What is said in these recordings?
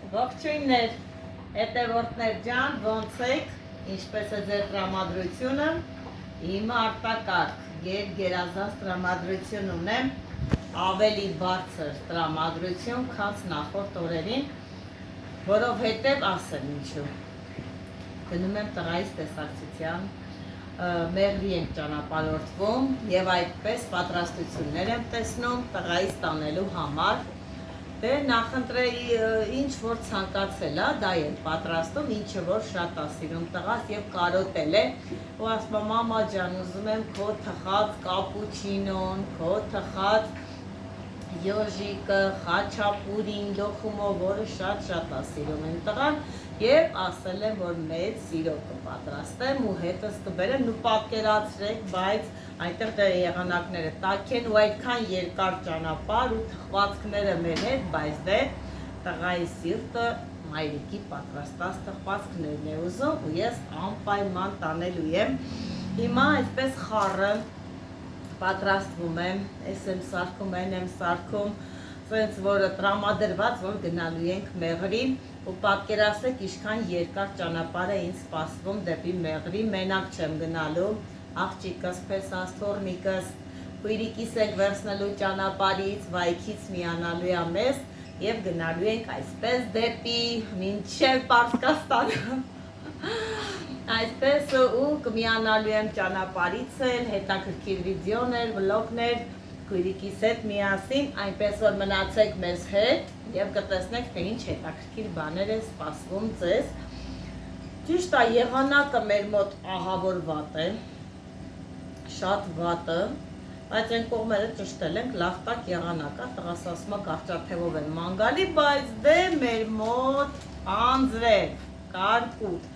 Ողջույններ, հետևորդներ ջան, ոնց եք, ինչպես է ձեր տրամադրությունը, հիմա արտակարգ գերազանց տրամադրություն ունեմ, ավելի բարձր տրամադրություն, քան նախորդ օրերին, որովհետև ասեմ ինչու, գնում եմ տղայիս տեսակցության, մեղրի ենք ճանապարհորդվում և այդպես պատրաստություններ եմ տեսնում տղայիս տանելու համար, դե նախընտրեի ինչ որ ցանկացել է, դա եմ պատրաստում, ինչը որ շատ է սիրում տղաս և կարոտել է, ու ասում է մամա ջան, ուզում եմ քո թխած կապուչինոն, քո թխած յոժիկը, խաչապուրին, լոխումով, որը շատ է սիրում եմ տղան, և ասել եմ, որ մեծ սիրով կպատրաստեմ ու հետս կբերեմ, ու պատկերացրեք, բայց այնտեղ եղանակները տաք են ու այդքան երկար ճանապարհ ու թխվածքները մեր հետ, բայց դե տղայի սիրտը մայրիկի պատրաստած թխվածքներն է ուզում ու ես անպայման տանելու եմ։ Հիմա այսպես խառը պատրաստվում եմ, ես եմ սարքում, այն եմ սարքում, սենց որ տրամադրված, որ գնալու ենք մեղրի ու պատկերացրեք ինչքան երկար ճանապարհ է ինձ սպասվում դեպի մեղրի, մենակ չեմ գնալու, աղջիկս, փեսաս, թոռնիկս, քույրիկիս ենք վերցնելու ճանապարհից, վայքից միանալու է մեզ և գնալու ենք այսպես դեպի մինչև Պարսկաստան, այսպես ու կմիանալու եմ ճանապարհից էլ, հետաքրքիր վիդեոներ, վլոգներ, քույրիկիս հետ միասին, այնպես որ մնացեք մեզ հետ և կտեսնեք, թե ինչ հետաքրքիր բաներ է սպասվում ձեզ։ Ճիշտ է, եղանակը մեր մոտ ահավոր վատ է, շատ վատ է, բայց այն կողմերը ճշտել ենք, լավ տակ եղանակ է, տղաս ասում է կարճաթևով եմ ման գալի, բայց դե մեր մոտ անձրև, կարկուտ,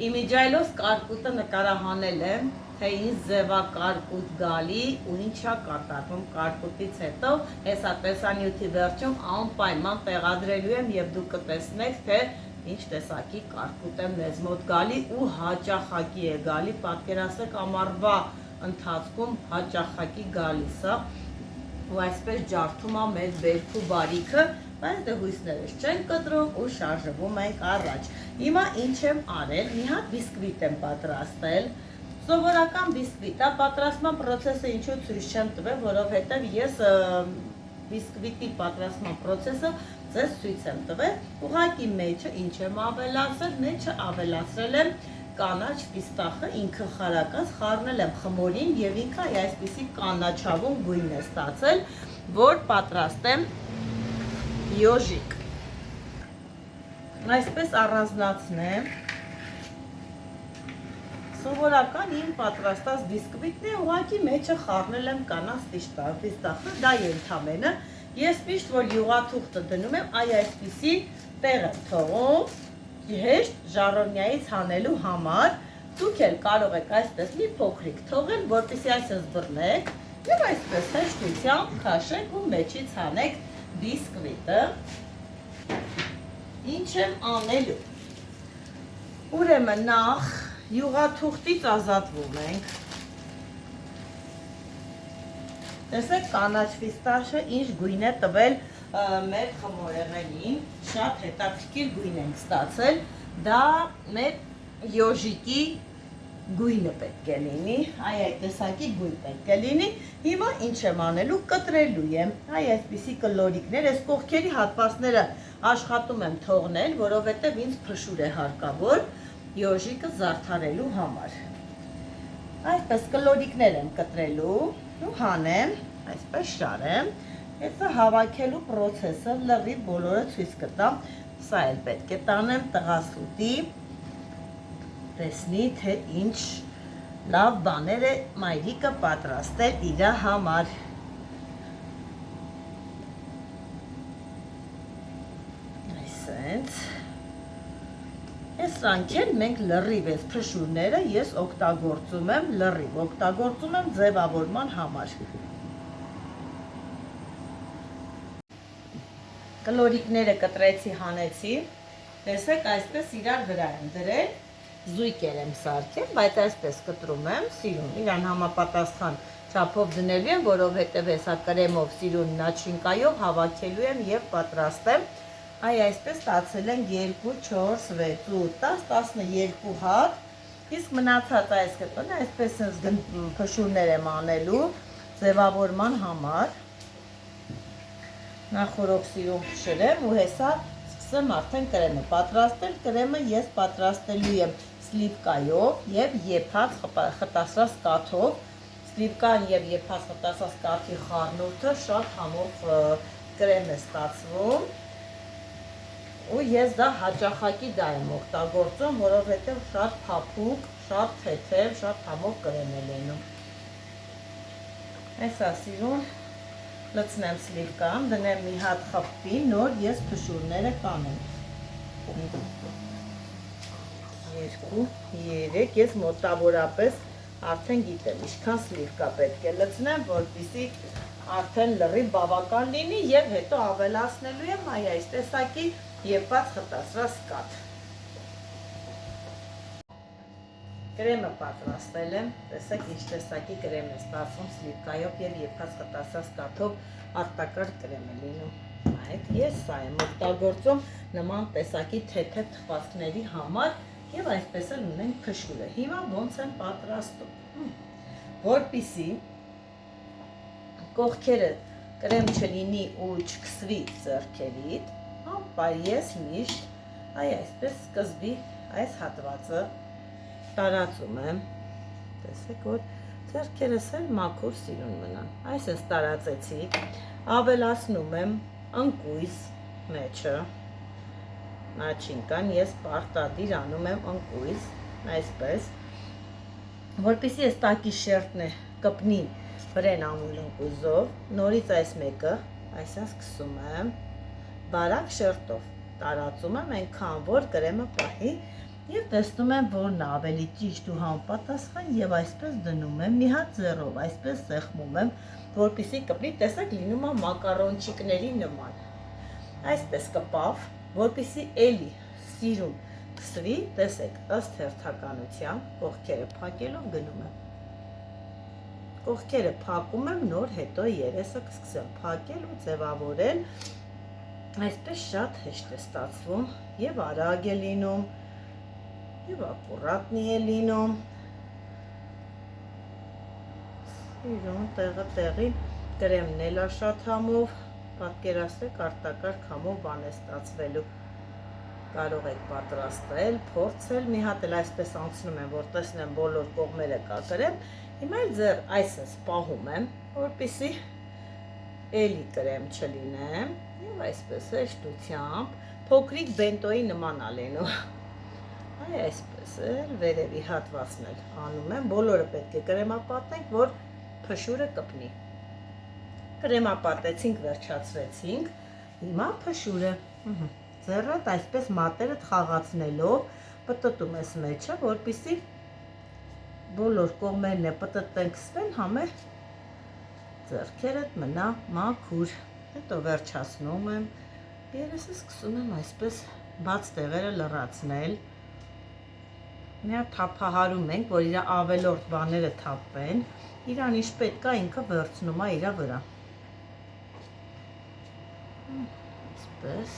իմիջայլոց կարկուտը նկարահանել եմ, թե ինձ ձևա կարկուտ գալի ու ինչա կատարվում կարկուտից հետո, հեսա տեսանյութի վերջում անպայման տեղադրելու եմ և դուք կտեսնեք, թե ինչ տեսակի կարկուտ է մեզ մոտ գալի ու հաճախակի է գալի, պատկերացրեք ամառվա ընթացքում հաճախակի գալիս է ու այսպես ջարդում է մեր բերքու բարիքը, բայց դե հույսներս չեն կտրում ու շարժվում ենք առաջ։ Հիմա ինչ եմ արել, մի հատ բիսկվիտ եմ պատրաստել, սովորական բիսկվիտ է, պատրաստման պրոցեսը ինչու ցույց չեմ տվել, որովհետև ես բիսկվիտի պատրաստման պրոցեսը ձեզ ցույց եմ տվել, ուղղակի մեջը ինչ եմ ավելացրել, մեջը ավելացրել եմ կանաչ պիստախը, ինքը խարակած, խառնել եմ խմորին և ինքը այսպիսի կանաչավուն գույն է ստացել, որ պատրաստեմ յոժիկ։ Այսպես առանձնացնեմ, սովորական իմ պատրաստած բիսկվիտն է, ուղղակի մեջը խառնել եմ կանաչ պիստախը, դա ենթամենը, ես միշտ որ յուղաթուղթը դնում եմ, այսպիսի տեղ եմ թողում, հեշտ ժառոնյայից հանելու համար, դուք էլ կարող եք այսպես մի փոքրիկ թողել, որպեսզի այսպես բռնեք և այսպես հեշտությամբ քաշեք ու մեջից հանեք բիսկվիտը, ինչ եմ անելու, ուրեմն նախ յուղաթուղթից ազատվում ենք, տեսեք կանաչ պիստաշը ինչ գույն է տվել մեր խմորեղենին, շատ հետաքրքիր գույն ենք ստացել, դա մեր յոժիկի գույնը պետք է լինի, այդ տեսակի գույն պետք է լինի, հիմա ինչ եմ անելու, կտրելու եմ, այսպիսի կլորիկներ, այս կողքերի հատվածները աշխատում եմ թողնել, որովհետև ինձ փշուր է հարկավոր յոժիկը զարդարելու համար, այսպես կլորիկներ եմ կտրելու ու հանեմ, այսպես շարեմ, Հեսա հավաքելու պրոցեսը լրիվ բոլորը ցույց կտամ, սա էլ պետք է տանեմ տղաս ուտի, տեսնի, թե ինչ լավ բաներ է մայրիկը պատրաստել իրա համար։ Այսենց, սրանք են մենք լրիվ ես փշուրները ես օգտագործում եմ, լրիվ օգտագործում եմ ձևավորման համար։ Կլորիկները կտրեցի, հանեցի, տեսեք այսպես իրար վրա եմ դրել, զույգեր եմ սարքել, բայց այսպես կտրում եմ, սիրուն, իրան համապատասխան չափով դնելու եմ, որովհետև հեսա կրեմով սիրուն նաչինկայով հավաքելու եմ և պատրաստեմ Այ այսպես ստացել են 2, 4, 6, 8, 10, 12 հատ, իսկ մնացած այս կտոնը այսպես փշուրներ եմ անելու ձևավորման համար, նախորոք սիրուն փշրեմ ու հեսա սկսեմ արդեն կրեմը պատրաստել, կրեմը ես պատրաստելու եմ սլիվկայով և եփած խտասրած կաթով, սլիվկան և եփած խտասրած կաթի խառնուրդը շատ համով կրեմ է ստացվում ու ես դա հաճախակի դա եմ օգտագործում, որովհետև շատ փափուկ, շատ թեթև, շատ համով կրեմ է լինում։ Այսա սիրուն լցնեմ սլիվկան, դնեմ մի հատ խփվի, նոր ես փշուրները կանեմ։ 2, 3, ես մոտավորապես արդեն գիտեմ, ինչքան սլիվկա պետք է լցնեմ, որպեսզի արդեն լրիվ բավական լինի և հետո ավելացնելու եմ այս տեսակի եփած խտասրած կաթ։ Կրեմը պատրաստել եմ, տեսեք ինչ տեսակի կրեմ է ստացվում սլիվկայով և եփած խտասրած կաթով արտակարգ կրեմ է լինում։ Այդ ես սա եմ օգտագործում նման տեսակի թեթև թխվածքների համար և այսպես էլ ունենք փշուրը։ Հիմա ոնց եմ պատրաստում։ Որպեսզի կողքերը կրեմ չլինի ու չքսվի ձեռքերիդ, ապա ես միշտ այսպես սկզբի այս հատվածը տարածում եմ, տեսեք որ ձեռքերս էլ մաքուր սիրուն մնան, այսպես տարածեցի, ավելացնում եմ ընկույզ մեջը, նաչինկան ես պարտադիր անում եմ ընկույզ, այսպես, որպեսզի ես տակի շերտն է կպնի վրեն ամուլ ընկույզով, նորից այս մեկը, այսպես սկսում եմ, բարակ շերտով տարածում եմ այնքան, որ կրեմը պահի և տեսնում եմ, որն ավելի ճիշտ ու համապատասխան և այսպես դնում եմ մի հատ ձեռով, այսպես սեղմում եմ, որպեսզի կպնի, տեսեք լինում է մակարոնչիկների նման, այսպես կպավ, որպեսզի էլի սիրուն կսվի, տեսեք, ըստ հերթականության, կողքերը փակելով գնում եմ, կողքերը փակում եմ, նոր հետո երեսը կսկսեմ փակել ու ձևավորել, այսպես շատ հեշտ է ստացվում և արագ է լինում և ակուրատնի է լինում, սիրուն տեղը տեղին, կրեմն էլ է շատ համով, պատկերացրեք արտակարգ համով բան է ստացվելու, կարող եք պատրաստել, փորձել, մի հատ էլ այսպես անցնում եմ, որ տեսնեմ բոլոր կողմերը կա կրեմ, հիմա էլ ձեռ այսպես պահում եմ, որպեսզի էլի կրեմ չլինեմ և այսպես հեշտությամբ փոքրիկ բենտոյի նման է լինում, այսպես էլ վերևի հատվածն էլ անում եմ, բոլորը պետք է կրեմապատենք, որ փշուրը կպնի, կրեմապատեցինք, վերջացրեցինք, հիմա փշուրը, ձեռդ այսպես մատերդ խաղացնելով պտտում ես մեջը, որպեսզի բոլոր կողմերն է պտտեն կսվեն, համե ձեռքերդ մնա մաքուր, հետո վերջացնում եմ, երեսը սկսում եմ այսպես բաց տեղերը լրացնել, մի հատ թափահարում ենք, որ իր ավելորդ բաները թափվեն, իրան ինչ պետք է ինքը վերցնում է իր վրա, այսպես,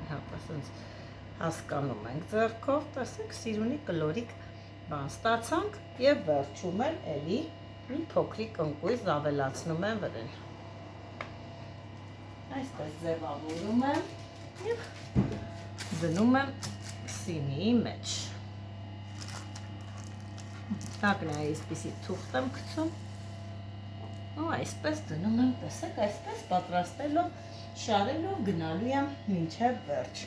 հատ ասենց հասկանում ենք ձեռքով, տեսեք սիրունի կլորիկ բան ստացանք և վերջում եմ էլի մի փոքրիկ ընկույզ ավելացնում եմ վրան, այսպես ձևավորում եմ և դնում եմ սինիի մեջ, տակն է այսպիսի թուղթ եմ գցում ու այսպես դնում եմ, տեսեք, այսպես պատրաստելով, շարելով գնալու եմ մինչև վերջ,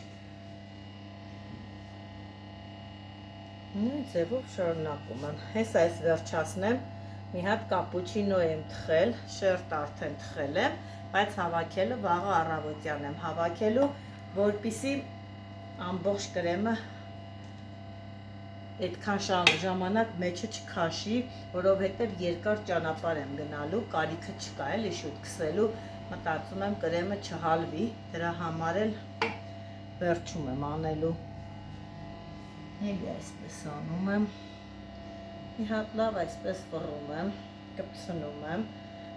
նույն ձևով շարունակում եմ, հես այս վերջացնեմ, մի հատ կապուչինո եմ թխել, շերտ արդեն թխել եմ, բայց հավաքելը վաղը առավոտյան եմ հավաքելու, որպեսզի ամբողջ կրեմը այդքան ժամանակ մեջը չքաշի, որովհետև երկար ճանապարհ եմ գնալու, կարիքը չկա էլի շուտ քսելու, մտածում եմ կրեմը չհալվի, դրա համար էլ վերջում եմ անելու, էլի այսպես անում եմ, մի հատ լավ այսպես վռում եմ, կպցնում եմ,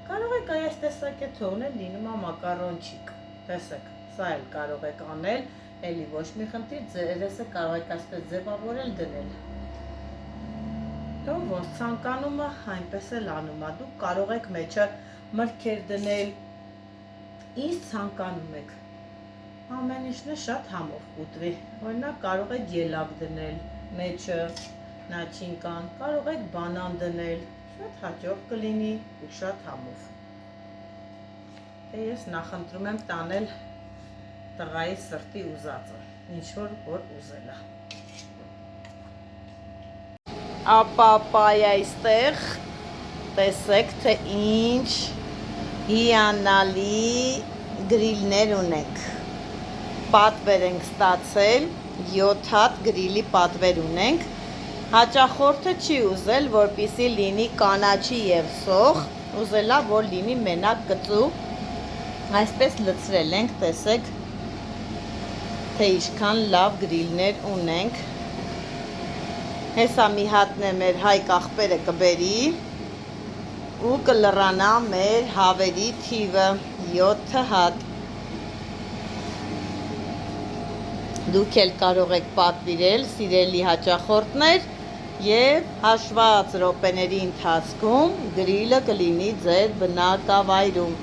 կարող եք այս տեսակ է թողնել, լինում է մակարոնչիկ, տեսեք, Սա էլ կարող եք անել, էլի ոչ մի խնդիր, ձերեսը կարող եք այսպես ձևավորել դնել։ Դու ոնց ցանկանում է, այնպես էլ անում է։ Դուք կարող եք մեջը մրգեր դնել, ինչ ցանկանում եք։ Ամեն ինչն է շատ համով կուտվի։ Օրինակ կարող եք ելակ դնել մեջը, նաչինկան, կարող եք բանան դնել, շատ հաջող կլինի ու շատ համով։ Ես նախընտրում եմ տանել տղայի սրտի ուզածը, ինչ որ ուզել է։ Ապա այստեղ տեսեք, թե ինչ հիանալի գրիլներ ունենք։ Պատվեր ենք ստացել, 7 հատ գրիլի պատվեր ունենք։ Հաճախորդը չի ուզել, որպեսզի լինի կանաչի եւ սոխ, ուզելա, որ լինի մենակ կծու։ Այսպես լցրել ենք, տեսեք, թե ինչքան լավ գրիլներ ունենք։ Հեսա մի հատն է մեր հայկ աղբերը կբերի ու կլրանա մեր հավերի թիվը 7 հատ։ Դուք էլ կարող եք պատվիրել, սիրելի հաճախորդներ, եւ հաշված րոպեների ընթացքում գրիլը կլինի ձեր բնակավայրում,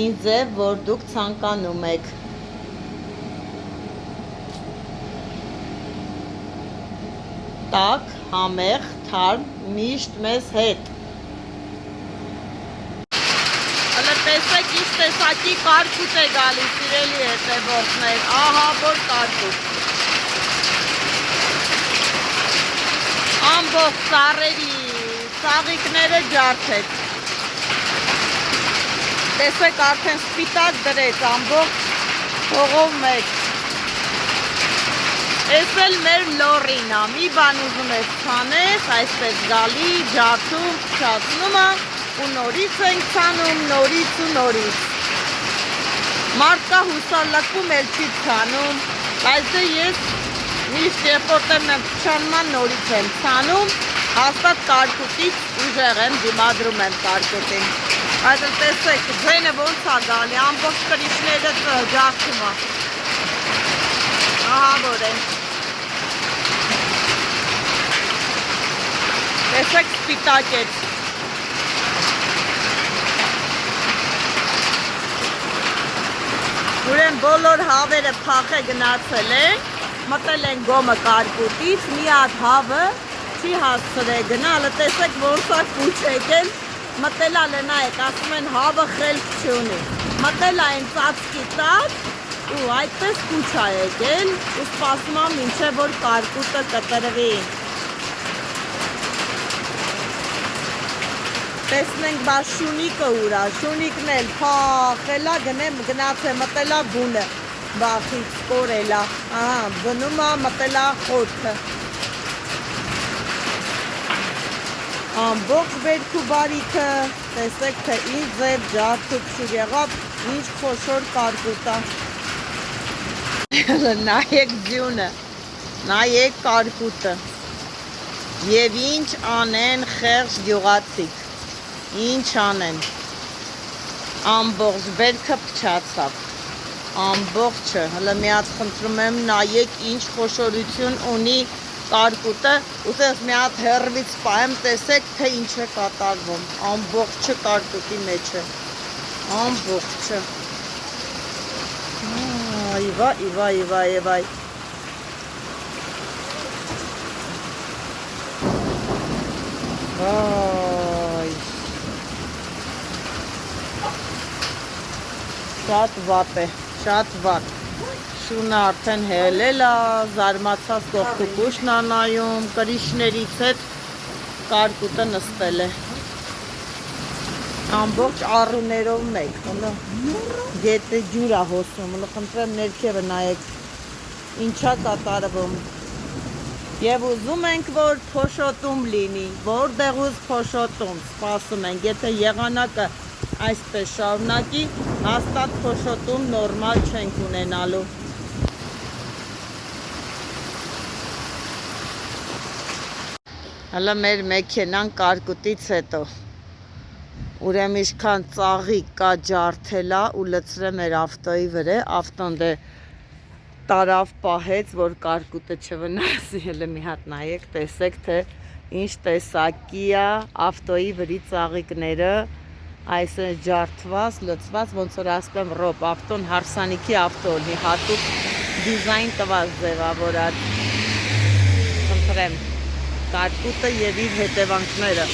ինչ ձև որ դուք ցանկանում եք։ Տաք, համեղ, թարմ, միշտ մեզ հետ։ Հələ տեսեք ինչ տեսակի կարկուտ է գալիս, սիրելի հետևորդներ, ահա որ կարկուտ։ Ամբողջ ծառերի ծաղիկները ջարդեց։ Տեսեք արդեն սպիտակ դրեց ամբողջ հողով մեկ։ Ես էլ մեր լորին է, մի բան ուզում ես ցանես, այսպես գալի, ջարդում, փչացնում է ու նորից ենք ցանում, նորից ու նորից։ Մարդկա հուսալակում էլ չի ցանում, բայց դե ես միշտ երբ որ եմ փչանման նորից եմ ցանում, հաստատ կարկուտից ուժեղ եմ, դիմադրում եմ կարկուտին։ Բայց տեսեք, ձենը ոնց է գալի, ամբողջ կրիչները ջարդում է։ Ահա որ է։ Տեսեք սպիտակեց։ Ուրեմն բոլոր հավերը փախե գնացել են, մտել են գոմը կարկուտից, մի հատ հավը չի հասցրել գնալը, տեսեք ոնց է կուչ եկել, մտել է նայեք, ասում են հավը խելք չունի, մտել է այն ծածկի տակ ու այդպես կուչ է եկել ու սպասում եմ մինչև որ կարկուտը կտրվի։ Տեսնենք բա շունիկը ուրա, շունիկն էլ փախելա, գնացե մտելա բունը, բախից կորելա, ահա, բնում է մտելա խոտը։ Ամբողջ բերքու բարիքը, տեսեք, թե ինչ ձև ջարդուփշուր եղավ, ինչ խոշոր կարկուտ է։ Նայեք ձյունը, նայեք կարկուտը, և ինչ անեն խեղճ գյուղացիք։ Ինչ անեն, ամբողջ բերքը փչացավ, ամբողջը, հələ մի հատ խնդրում եմ նայեք ինչ խոշորություն ունի կարկուտը, ուզես մի հատ հեռվից պահեմ, տեսեք թե ինչ է կատարվում, ամբողջը կարկուտի մեջ է, ամբողջը, այվայ, Շատ վատ է, շատ վատ, շունը արդեն հելել է, զարմացած կողքուկուշն է նայում, կրիչներից հետ կարկուտը նստել է, ամբողջ առուներով մեկ, գետը ջուր է հոսում, խնդրեմ ներքևը նայեք, ինչա կատարվում, և ուզում ենք, որ փոշոտում լինի, որտեղուց փոշոտում, սպասում ենք, եթե եղանակը այսպես շարունակի, հաստատ փոշոտում նորմալ չենք ունենալու։ Հələ մեր մեքենան կարկուտից հետո Ուրեմն ինչքան ծաղիկ կա ջարդելա ու լցրեմ մեր ավտոյի վրա, ավտոն դե տարավ պահեց, որ կարկուտը չվնասի, հələ մի հատ նայեք, տեսեք թե ինչ տեսակի է ավտոյի վրի ծաղիկները, այս է ջարդված, լցված, ոնց որ ասեմ ռոպ, ավտոն հարսանիքի ավտո ունի, հատուկ դիզայն տված ձևավորած, խնդրեմ, կարկուտը եւ իր հետևանքները